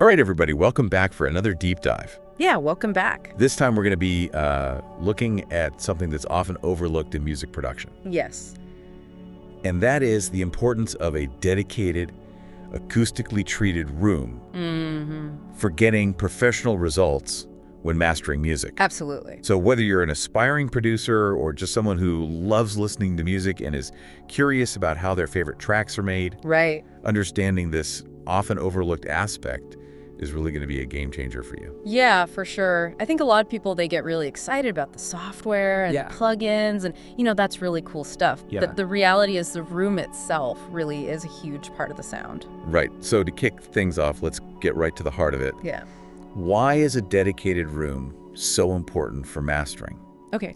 All right, everybody, welcome back for another deep dive. Yeah, welcome back. This time we're going to be looking at something that's often overlooked in music production. Yes. And that is the importance of a dedicated, acoustically treated room for getting professional results when mastering music. Absolutely. So whether you're an aspiring producer or just someone who loves listening to music and is curious about how their favorite tracks are made, Right. understanding this often overlooked aspect is really going to be a game changer for you. Yeah, for sure. I think a lot of people, they get really excited about the software and the plugins, and, that's really cool stuff. Yeah. But the reality is the room itself really is a huge part of the sound. Right. So to kick things off, let's get right to the heart of it. Yeah. Why is a dedicated room so important for mastering? Okay.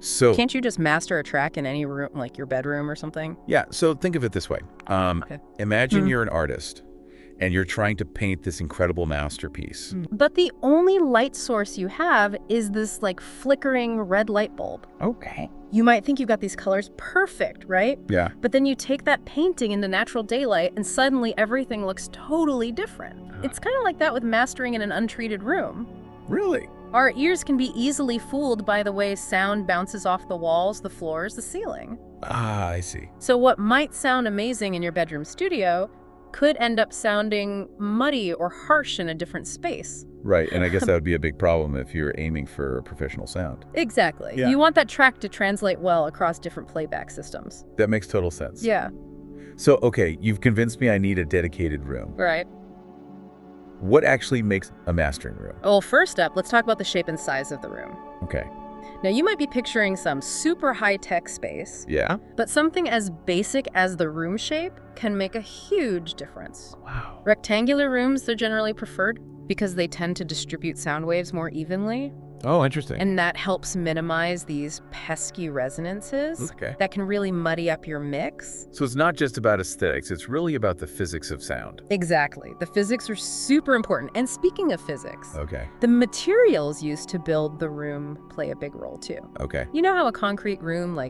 So Can't you just master a track in any room, like your bedroom or something? yeah, so think of it this way. Imagine you're an artist and you're trying to paint this incredible masterpiece. But the only light source you have is this like flickering red light bulb. Okay. You might think you've got these colors perfect, right? Yeah. But then you take that painting into natural daylight and suddenly everything looks totally different. It's kind of like that with mastering in an untreated room. Really? Our ears can be easily fooled by the way sound bounces off the walls, the floors, the ceiling. Ah, I see. So what might sound amazing in your bedroom studio could end up sounding muddy or harsh in a different space. Right, and I guess that would be a big problem if you're aiming for a professional sound. Exactly. Yeah. You want that track to translate well across different playback systems. That makes total sense. Yeah. So, okay, you've convinced me I need a dedicated room. Right. What actually makes a mastering room? Well, first up, let's talk about the shape and size of the room. Okay. Now, you might be picturing some super high-tech space, Yeah? but something as basic as the room shape can make a huge difference. Wow. Rectangular rooms, they're generally preferred because they tend to distribute sound waves more evenly, Oh, interesting. and that helps minimize these pesky resonances Okay. that can really muddy up your mix. So it's not just about aesthetics, it's really about the physics of sound. Exactly. The physics are super important. And speaking of physics, Okay. the materials used to build the room play a big role too. Okay. You know how a concrete room,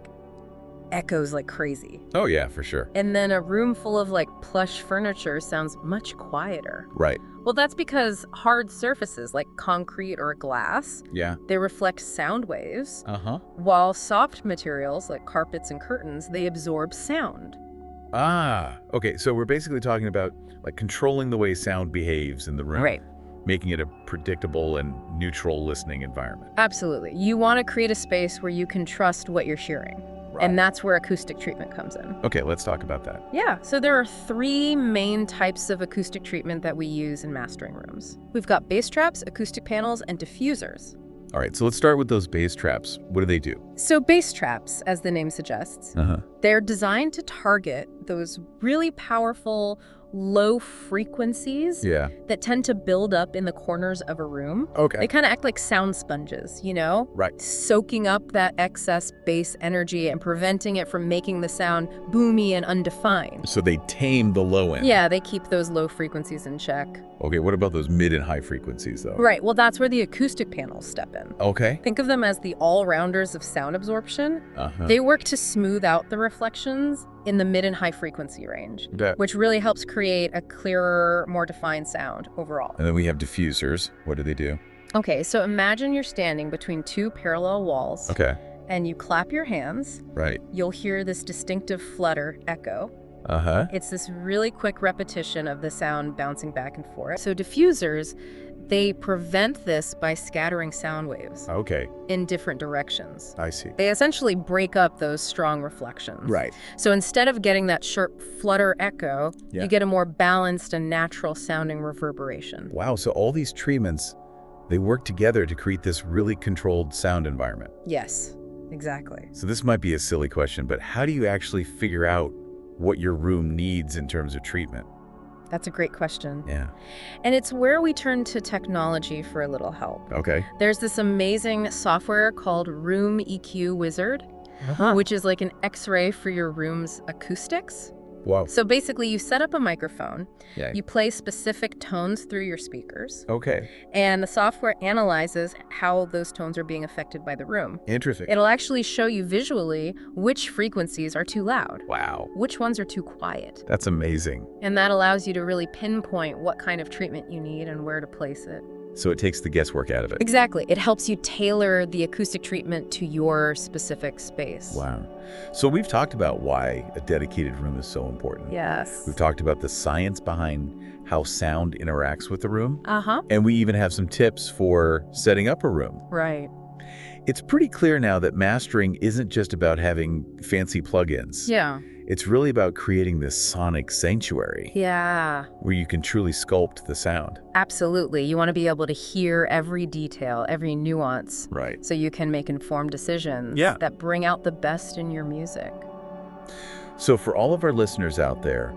echoes like crazy? Oh, yeah, for sure. And then a room full of, plush furniture sounds much quieter. Right. Well, that's because hard surfaces like concrete or glass, Yeah. they reflect sound waves, Uh-huh. while soft materials like carpets and curtains, they absorb sound. Ah, okay. So we're basically talking about controlling the way sound behaves in the room. Right. Making it a predictable and neutral listening environment. Absolutely. You want to create a space where you can trust what you're hearing. Right. And that's where acoustic treatment comes in. Okay, let's talk about that. Yeah, so there are 3 main types of acoustic treatment that we use in mastering rooms. We've got bass traps, acoustic panels, and diffusers. All right, so let's start with those bass traps. What do they do? So bass traps, as the name suggests, they're designed to target those really powerful low frequencies Yeah. that tend to build up in the corners of a room. Okay. They kind of act like sound sponges, Right. soaking up that excess bass energy and preventing it from making the sound boomy and undefined. So they tame the low end. Yeah, they keep those low frequencies in check. Okay, what about those mid and high frequencies, though? Right, well, that's where the acoustic panels step in. Okay. Think of them as the all-rounders of sound absorption. Uh-huh. They work to smooth out the reflections in the mid and high frequency range, which really helps create a clearer, more defined sound overall. And then we have diffusers. What do they do? Okay, so imagine you're standing between 2 parallel walls. Okay. And you clap your hands. Right. You'll hear this distinctive flutter echo. Uh-huh. It's this really quick repetition of the sound bouncing back and forth. So diffusers, they prevent this by scattering sound waves Okay. in different directions. I see. They essentially break up those strong reflections. Right. So instead of getting that sharp flutter echo, Yeah. you get a more balanced and natural sounding reverberation. Wow, so all these treatments, they work together to create this really controlled sound environment. Yes, exactly. So this might be a silly question, but how do you actually figure out what your room needs in terms of treatment? That's a great question. Yeah. And it's where we turn to technology for a little help. Okay. There's this amazing software called Room EQ Wizard, which is like an X-ray for your room's acoustics. Wow. So basically, you set up a microphone, Yeah. you play specific tones through your speakers, Okay. and the software analyzes how those tones are being affected by the room. Interesting. It'll actually show you visually which frequencies are too loud, Wow. which ones are too quiet. That's amazing. And that allows you to really pinpoint what kind of treatment you need and where to place it. So it takes the guesswork out of it. Exactly. It helps you tailor the acoustic treatment to your specific space. Wow. So we've talked about why a dedicated room is so important. Yes. We've talked about the science behind how sound interacts with the room. Uh-huh. And we even have some tips for setting up a room. Right. It's pretty clear now that mastering isn't just about having fancy plugins. Yeah. It's really about creating this sonic sanctuary Yeah. where you can truly sculpt the sound. Absolutely. You want to be able to hear every detail, every nuance, Right. so you can make informed decisions that bring out the best in your music. So for all of our listeners out there,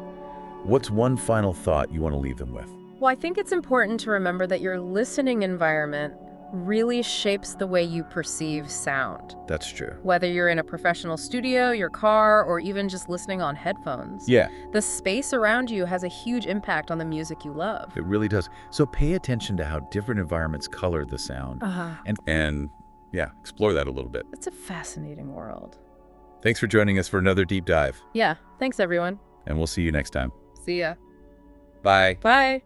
what's one final thought you want to leave them with? Well, I think it's important to remember that your listening environment really shapes the way you perceive sound. That's true. Whether you're in a professional studio, your car, or even just listening on headphones. Yeah. The space around you has a huge impact on the music you love. It really does. So pay attention to how different environments color the sound. And yeah, explore that a little bit. It's a fascinating world. Thanks for joining us for another deep dive. Yeah. Thanks, everyone. And we'll see you next time. See ya. Bye. Bye.